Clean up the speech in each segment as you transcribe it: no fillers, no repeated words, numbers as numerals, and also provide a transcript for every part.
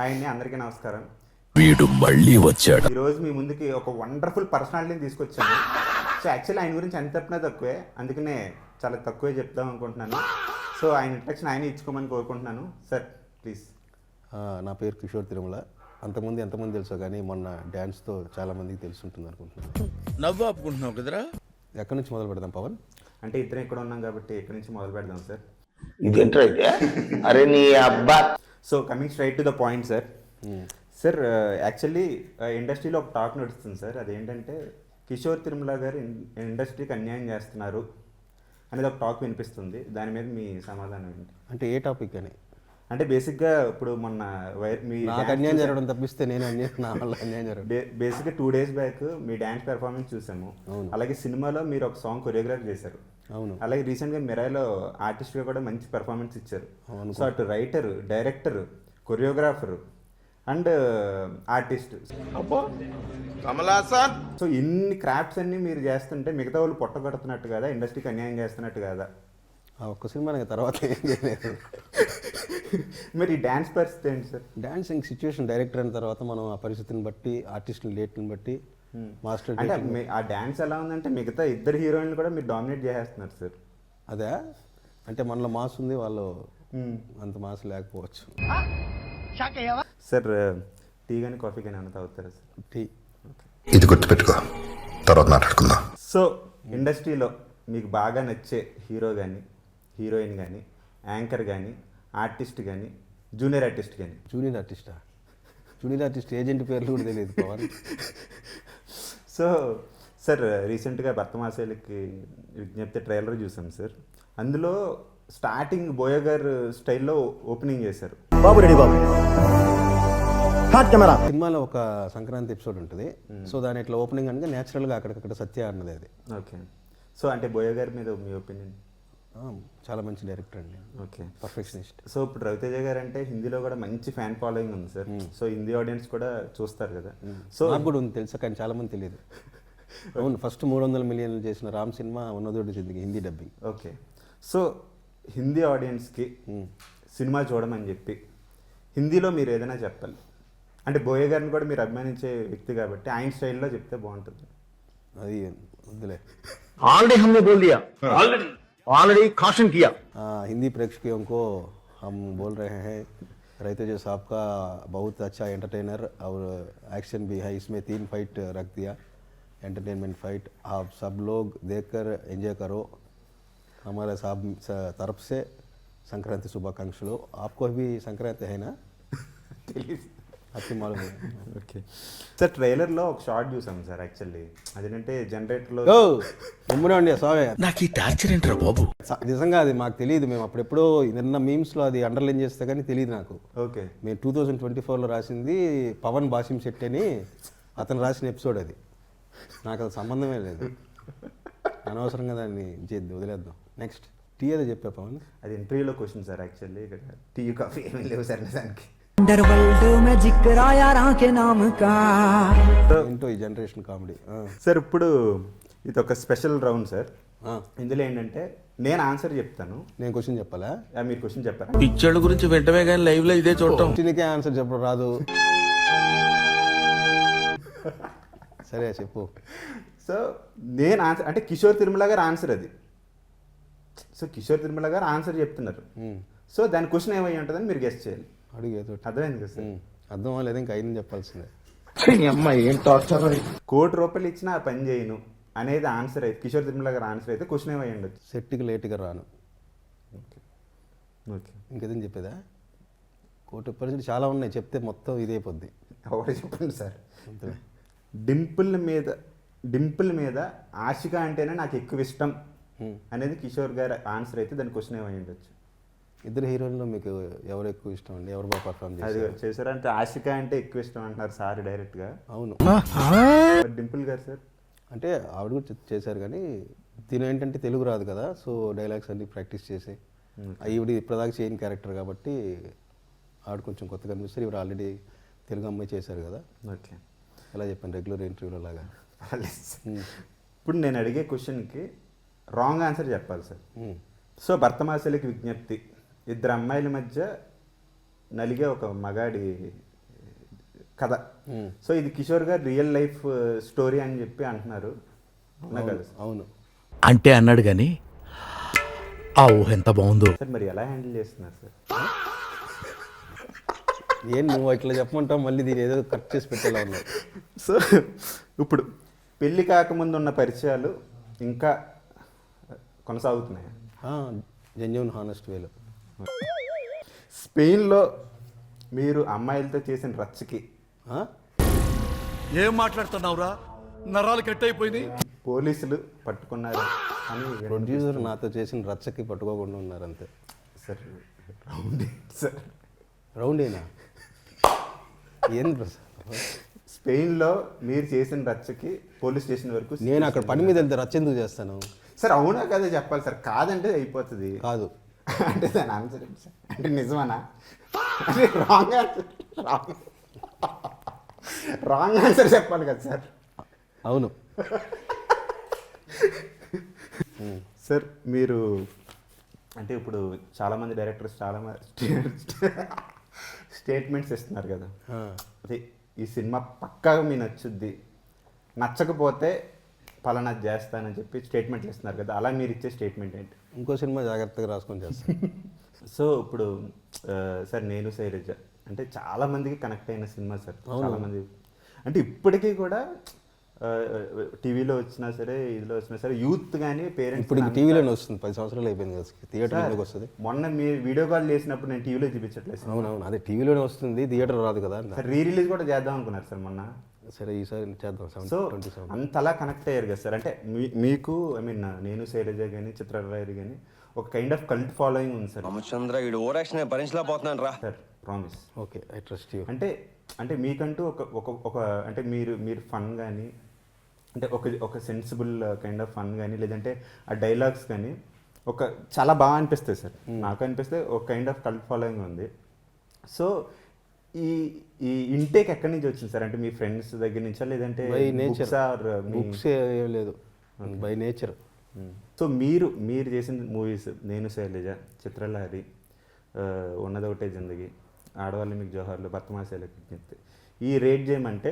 Hi అండి, అందరికీ నమస్కారం. వీడు మళ్ళీ వచ్చాడు. ఈరోజు మీ ముందుకి ఒక వండర్ఫుల్ పర్సనాలిటీని తీసుకొచ్చాను. సో యాక్చువల్లీ ఆయన గురించి ఎంత చెప్పినా తక్కువే, అందుకనే చాలా తక్కువే చెప్దాం అనుకుంటున్నాను. సో ఆయన ఇంట్రడక్షన్ ఆయన ఇచ్చుకోమని కోరుకుంటున్నాను. Sir please. నా పేరు కిషోర్ తిరుమల. అంతకుముందు ఎంతమంది తెలుసో కానీ మొన్న డ్యాన్స్తో చాలామందికి తెలుసుంటుంది అనుకుంటున్నాను. నవ్వు ఆపుకుంటున్నావు కదరా. ఎక్కడి నుంచి మొదలు పెడదాం పవన్? అంటే ఇద్దరం ఇక్కడ ఉన్నాం కాబట్టి ఇక్కడి నుంచి మొదలు పెడదాం సార్. ఇదేంట్రా అయితే? అరే నీ అబ్బా. So coming straight to the point sir. Sir actually ఇండస్ట్రీలో ఒక టాక్ నడుస్తుంది సార్. అదేంటంటే కిషోర్ తిరుమల గారు ఇండస్ట్రీకి అన్యాయం చేస్తున్నారు అనేది ఒక టాక్ వినిపిస్తుంది. దాని మీద మీ సమాధానం ఏంటి? అంటే ఏ టాపిక్ అని? అంటే బేసిక్గా ఇప్పుడు మొన్న నాకు అన్యాయం జరగడం తప్పిస్తే నేను నా వల్ల అన్యాయం జరగడం. బేసిక్గా 2 days బ్యాక్ మీ డ్యాన్స్ పెర్ఫార్మెన్స్ చూసాము. అలాగే సినిమాలో మీరు ఒక సాంగ్ కొరియోగ్రాఫ్ చేశారు. అవును. అలాగే రీసెంట్గా మిరాయిలో ఆర్టిస్ట్గా కూడా మంచి పెర్ఫార్మెన్స్ ఇచ్చారు. సో అటు writer, director, choreographer and artist, so ఇన్ని క్రాఫ్ట్స్ అన్ని మీరు చేస్తుంటే మిగతా వాళ్ళు పొట్టగొడుతున్నట్టు కదా, ఇండస్ట్రీకి అన్యాయం చేస్తున్నట్టు కదా? ఆ ఒక్క సినిమా తర్వాత ఏం చేయలేదు. మరి ఈ డ్యాన్స్ పరిస్థితి ఏంటి సార్? డాన్సింగ్ సిచ్యువేషన్ డైరెక్టర్ అయిన తర్వాత మనం ఆ పరిస్థితిని బట్టి, ఆర్టిస్టుల డేట్ని బట్టి మాస్టర్ అంటే ఆ డ్యాన్స్ ఎలా ఉందంటే మిగతా ఇద్దరు హీరోయిన్లు కూడా మీరు డామినేట్ చేసేస్తున్నారు సార్. అదే అంటే మనలో మాస్ ఉంది, వాళ్ళు అంత మాస్ లేకపోవచ్చు. సార్ టీ కానీ కాఫీ కానీ ఏమైనా తాగుతారా సార్? టీ. ఇది గుర్తుపెట్టుకో, తర్వాత మాట్లాడుకుందాం. సో ఇండస్ట్రీలో మీకు బాగా నచ్చే హీరో కానీ, హీరోయిన్ కానీ, యాంకర్ కానీ, ఆర్టిస్ట్ కానీ, జూనియర్ ఆర్టిస్ట్ కానీ? జూనియర్ ఆర్టిస్టా? జూనియర్ ఆర్టిస్ట్ ఏజెంట్ పేర్లు కూడా తెలియదు పవన్. సో సార్ రీసెంట్గా భర్తమాసేలకి విజ్ఞప్తి ట్రైలర్ చూసాం సార్. అందులో స్టార్టింగ్ బోయ గారు స్టైల్లో ఓపెనింగ్ చేశారు. సినిమాలో ఒక సంక్రాంతి ఎపిసోడ్ ఉంటుంది. సో దాని ఇట్లా ఓపెనింగ్ అనగా న్యాచురల్గా అక్కడికక్కడ సత్య అన్నది అది. ఓకే. సో అంటే బోయ గారి మీద మీ ఒపీనియన్? చాలా మంచి డైరెక్టర్ అండి. Okay, perfectionist. సో ఇప్పుడు రవితేజ గారు అంటే హిందీలో కూడా మంచి ఫ్యాన్ ఫాలోయింగ్ ఉంది సార్. సో హిందీ ఆడియన్స్ కూడా చూస్తారు కదా. సో నాకు కూడా ఉంది తెలుసా, కానీ చాలా మంది తెలియదు. అవును, ఫస్ట్ 300 million చేసిన రామ్ సినిమా ఉన్నదోటి జిందగీ Hindi dubbing. Okay. So Hindi ఆడియన్స్కి సినిమా చూడమని చెప్పి హిందీలో మీరు ఏదైనా చెప్పాలి అంటే బోయ గారిని కూడా మీరు అభిమానించే వ్యక్తి కాబట్టి ఆయన స్టైల్లో చెప్తే బాగుంటుంది. అది వద్దులే, ऑलरेडी हमने बोल दिया, ऑलरेडी कॉशन किया. हिंदी प्रेक्षकों को हम बोल रहे हैं, रवितेजा साहब का बहुत अच्छा एंटरटेनर और एक्शन भी है. इसमें 3 फाइट रख दिया, एंटरटेनमेंट फाइट. आप सब लोग देखकर एंजॉय करो. हमारे साहब तरफ से संक्रांति शुभाकांक्षलु. आपको भी संक्रांति है ना? అతి మాలు. ఓకే సార్, ట్రైలర్లో ఒక షార్ట్ చూసాం సార్. యాక్చువల్లీ అదేంటంటే జనరేటర్లో అండి స్వామి, నాకు ఈ టార్చర్ ఏంట్రా బాబు. నిజంగా అది మాకు తెలియదు. మేము అప్పుడెప్పుడో నిన్న మీమ్స్లో అది అండర్లైన్ చేస్తే కానీ తెలియదు నాకు. ఓకే. మేము 2024లో రాసింది పవన్ బాసిం శెట్టి అని అతను రాసిన ఎపిసోడ్ అది. నాకు అది సంబంధమే లేదు. అనవసరంగా దాన్ని వదిలేద్దాం. నెక్స్ట్ టీ అదే చెప్పా పవన్. అది ఇంటర్వ్యూలో క్వశ్చన్ సార్. యాక్చువల్లీ ఇక్కడ టీ కాఫీ ఏమీ లేవు సార్ దానికి. ఏంటో ఈ జనరేషన్ కామెడీ. సార్ ఇప్పుడు ఇది ఒక స్పెషల్ రౌండ్ సార్. ఇందులో ఏంటంటే నేను ఆన్సర్ చెప్తాను, నేను క్వశ్చన్ చెప్పాలా? మీరు క్వశ్చన్ చెప్పారా? పిక్చర్ల గురించి వెంటనే కానీ లైవ్ లో ఇదే చూడటం. క్వశ్చన్కే ఆన్సర్ చెప్పడం రాదు. సరే చెప్పు. సో నేను ఆన్సర్ అంటే కిషోర్ తిరుమల గారు ఆన్సర్ అది. సో కిషోర్ తిరుమల గారు ఆన్సర్ చెప్తున్నారు. సో దాని క్వశ్చన్ ఏమై ఉంటుందని మీరు గెస్ట్ చేయాలి. అడుగు ఏదో. అర్థమైంది కదా సార్? అర్థం లేదా ఇంకా అయిన చెప్పాల్సిందే. ఏం టార్చర్. ₹1,00,00,000 ఇచ్చినా ఆ పని చేయను అనేది ఆన్సర్ అయితే, కిషోర్ తిరుమల గారు ఆన్సర్ అయితే క్వశ్చన్ ఏమై ఉండొచ్చు? సెట్కి లేట్గా రాను. ఓకే. ఇంకేదని చెప్పేదా? ₹1,00,00,000 చాలా ఉన్నాయి, చెప్తే మొత్తం ఇదే పొద్ది. ఒకటి చెప్పండి సార్. డింపుల్ మీద ఆశిక అంటేనే నాకు ఎక్కువ ఇష్టం అనేది కిషోర్ గారు ఆన్సర్ అయితే దాని క్వశ్చన్ ఏమై ఉండొచ్చు? ఇద్దరు హీరోయిన్లో మీకు ఎవరు ఎక్కువ ఇష్టం అండి? ఎవరు బాగా పర్ఫార్మ్ చేశారంటే ఆశిక అంటే ఎక్కువ ఇష్టం అంటున్నారు సార్ డైరెక్ట్గా. అవును. డింపుల్ గారు సార్ అంటే ఆవిడ కూడా చేశారు, కానీ తిను ఏంటంటే తెలుగు రాదు కదా. సో డైలాగ్స్ అన్ని ప్రాక్టీస్ చేసి, ఈవిడ ఇప్పటిదాకా చేయని క్యారెక్టర్ కాబట్టి ఆవిడ కొంచెం కొత్తగా అనిపిస్తారు. ఇవి ఆల్రెడీ తెలుగు అమ్మాయి చేశారు కదా. ఓకే. ఎలా చెప్పాను రెగ్యులర్ ఇంటర్వ్యూలో లాగా. ఇప్పుడు నేను అడిగే క్వశ్చన్కి రాంగ్ ఆన్సర్ చెప్పాలి సార్. సో భర్తమాసలికి విజ్ఞప్తి, 2 అమ్మాయిల మధ్య నలిగే ఒక మగాడి కథ. సో ఇది కిషోర్ గారు రియల్ లైఫ్ స్టోరీ అని చెప్పి అంటున్నారు, అవునా కదా సార్? అవును. అంటే అన్నాడు గాని ఆ ఊహ ఎంత బాగుందో. సార్ మరి ఎలా హ్యాండిల్ చేస్తున్నారు సార్? ఏం నువ్వు ఇట్లా చెప్పమంటావు, మళ్ళీ దీని ఏదో కట్ చేసి పెట్టేలా ఉన్నావు. సో ఇప్పుడు పెళ్ళి కాకముందు ఉన్న పరిచయాలు ఇంకా కొనసాగుతున్నాయి. జెన్యూన్ హానెస్ట్ వేలో. స్పెయిన్లో మీరు అమ్మాయిలతో చేసిన రచ్చకి ఏం మాట్లాడుతున్నావురా, నరాలు కట్ అయిపోయింది. పోలీసులు పట్టుకున్నారు అని ప్రొడ్యూసర్ నాతో చేసిన రచ్చకి పట్టుకోకుండా ఉన్నారు అంతే. సార్ రౌండ్ సార్, రౌండేనా? ఏంది ప్రసాద్? స్పెయిన్లో మీరు చేసిన రచ్చకి పోలీస్ స్టేషన్ వరకు నేను అక్కడ పని మీద వెళ్తే రచ్చ ఎందుకు చేస్తాను? సార్ అవునా కదా చెప్పాలి సార్, కాదంటే అయిపోతుంది. కాదు అంటే దాని ఆన్సర్ ఏంటి సార్? అంటే నిజమనా? అంటే రాంగ్ ఆన్సర్, రాంగ్ ఆన్సర్ చెప్పాలి కదా సార్. అవును. సార్ మీరు అంటే ఇప్పుడు చాలామంది డైరెక్టర్స్ స్టేట్మెంట్స్ ఇస్తున్నారు కదా, అదే ఈ సినిమా పక్కాగా మీ నచ్చుద్ది, నచ్చకపోతే పలానా చేస్తానని చెప్పి స్టేట్మెంట్లు ఇస్తున్నారు కదా, అలా మీరు ఇచ్చే స్టేట్మెంట్ ఏంటి? ఇంకో సినిమా జాగ్రత్తగా రాసుకొని చేస్తాను. సో ఇప్పుడు సార్ నేను శైలజ అంటే చాలా మందికి కనెక్ట్ అయిన సినిమా సార్. చాలామంది అంటే ఇప్పటికీ కూడా టీవీలో వచ్చినా సరే, ఇదిలో వచ్చినా సరే, యూత్ కానీ పేరెంట్స్ ఇప్పుడు టీవీలోనే వస్తుంది. 10 సంవత్సరాలు అయిపోయింది కదా, థియేటర్లోకి వస్తుంది. మొన్న మీరు వీడియో కాల్ చేసినప్పుడు నేను టీవీలో చూపించట్లేదు. అవునవును, అదే టీవీలోనే వస్తుంది, థియేటర్ రాదు కదా. సార్ రీ రిలీజ్ కూడా చేద్దాం అనుకున్నారు సార్ మొన్న. సరే ఈసారి చేద్దాం. సో అంతలా కనెక్ట్ అయ్యారు కదా సార్. అంటే మీకు ఐ మీన్ నేను శైలజ కానీ చిత్రరాయలు కానీ ఒక కైండ్ ఆఫ్ కల్ట్ ఫాలోయింగ్ ఉంది సార్. రామచంద్ర ఈ ఓవరాక్షన్ భరించలేకపోతున్నాను రా sir promise. Okay, I trust you. అంటే మీకంటూ ఒక అంటే మీరు ఫన్ కానీ అంటే ఒక సెన్సిబుల్ కైండ్ ఆఫ్ ఫన్ కానీ లేదంటే ఆ డైలాగ్స్ కానీ చాలా బాగా అనిపిస్తాయి సార్. నాకు అనిపిస్తే ఒక కైండ్ ఆఫ్ కల్ట్ ఫాలోయింగ్ ఉంది. సో ఈ ఇంటేక్ ఎక్కడి నుంచి వచ్చింది సార్? అంటే మీ ఫ్రెండ్స్ దగ్గర నుంచా లేదంటే బై నేచర్? బుక్స్ ఏం లేదు, బై నేచర్. సో మీరు చేసిన మూవీస్ నేను శైలజ, చిత్రలహరి, ఉన్నదొకటే జిందగీ, ఆడవాళ్ళు మీకు జోహార్లు, బర్తమాసేలకు విజ్ఞప్తి, ఈ రేట్ చేయమంటే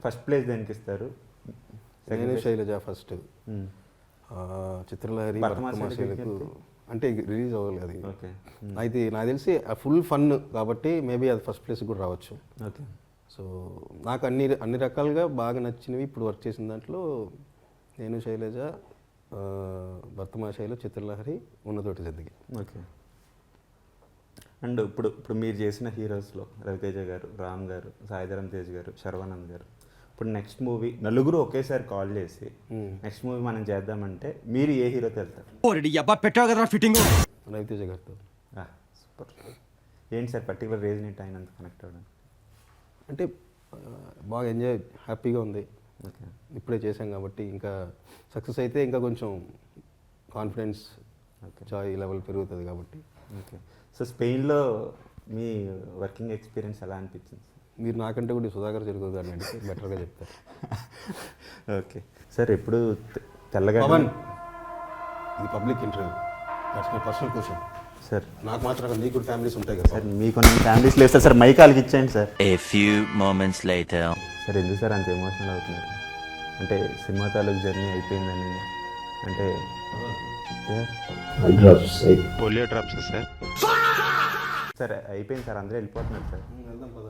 ఫస్ట్ ప్లేస్ దేనికి ఇస్తారు? నేను శైలజ ఫస్ట్, చిత్రలహరి, బర్తమాసేలకు అంటే రిలీజ్ అవ్వాలి అది. ఓకే, అయితే నాకు తెలిసి ఫుల్ ఫన్ కాబట్టి మేబీ అది ఫస్ట్ ప్లేస్ కూడా రావచ్చు. ఓకే. సో నాకు అన్ని రకాలుగా బాగా నచ్చినవి ఇప్పుడు వర్క్ చేసిన దాంట్లో నేను శైలజ, బర్తమాషైలో, చిత్రలహరి, ఉన్నతోటి జిందగీ. ఓకే. అండ్ ఇప్పుడు మీరు చేసిన హీరోస్లో రవితేజ గారు, రామ్ గారు, సాయిధరం తేజ్ గారు, శర్వానంద్ గారు, ఇప్పుడు నెక్స్ట్ మూవీ నలుగురు ఒకేసారి కాల్ చేసి నెక్స్ట్ మూవీ మనం చేద్దామంటే మీరు ఏ హీరోతో వెళ్తారు? రవితేజ గారితో. సూపర్. ఏంటి సార్ పర్టికులర్ రీజన్ ఏంటి ఆయన అంత కనెక్ట్ అవ్వడం? అంటే బాగా ఎంజాయ్, హ్యాపీగా ఉంది. ఓకే. ఇప్పుడే చేశాం కాబట్టి ఇంకా సక్సెస్ అయితే ఇంకా కొంచెం కాన్ఫిడెన్స్ చాయ్ లెవెల్ పెరుగుతుంది కాబట్టి. ఓకే. సో స్పెయిన్లో మీ వర్కింగ్ ఎక్స్పీరియన్స్ ఎలా అనిపించింది? మీరు నాకంటే కూడా సుధాకర్ చెరుకు గారిని అడిగితే బెటర్గా చెప్తారు. Okay sir. ఎప్పుడు తెల్లగా పవన్, ఇది public interview, that's my personal question sir. నాకు మాత్రం నీకు ఫ్యామిలీస్ ఉంటాయి కదా సార్, మీకు ఫ్యామిలీస్ లేదు సార్. మైకాలకి ఇచ్చేయండి sir. A few moments later. Sir ఎందుకు సార్ అంత ఎమోషనల్ అవుతున్నారు? అంటే సినిమా తాలూకు జర్నీ అయిపోయిందని అంటే పోలియో డ్రాప్స్ సార్. సార్ అయిపోయింది సార్, అందరూ వెళ్ళిపోతున్నారు సార్. వెళ్దాం పద.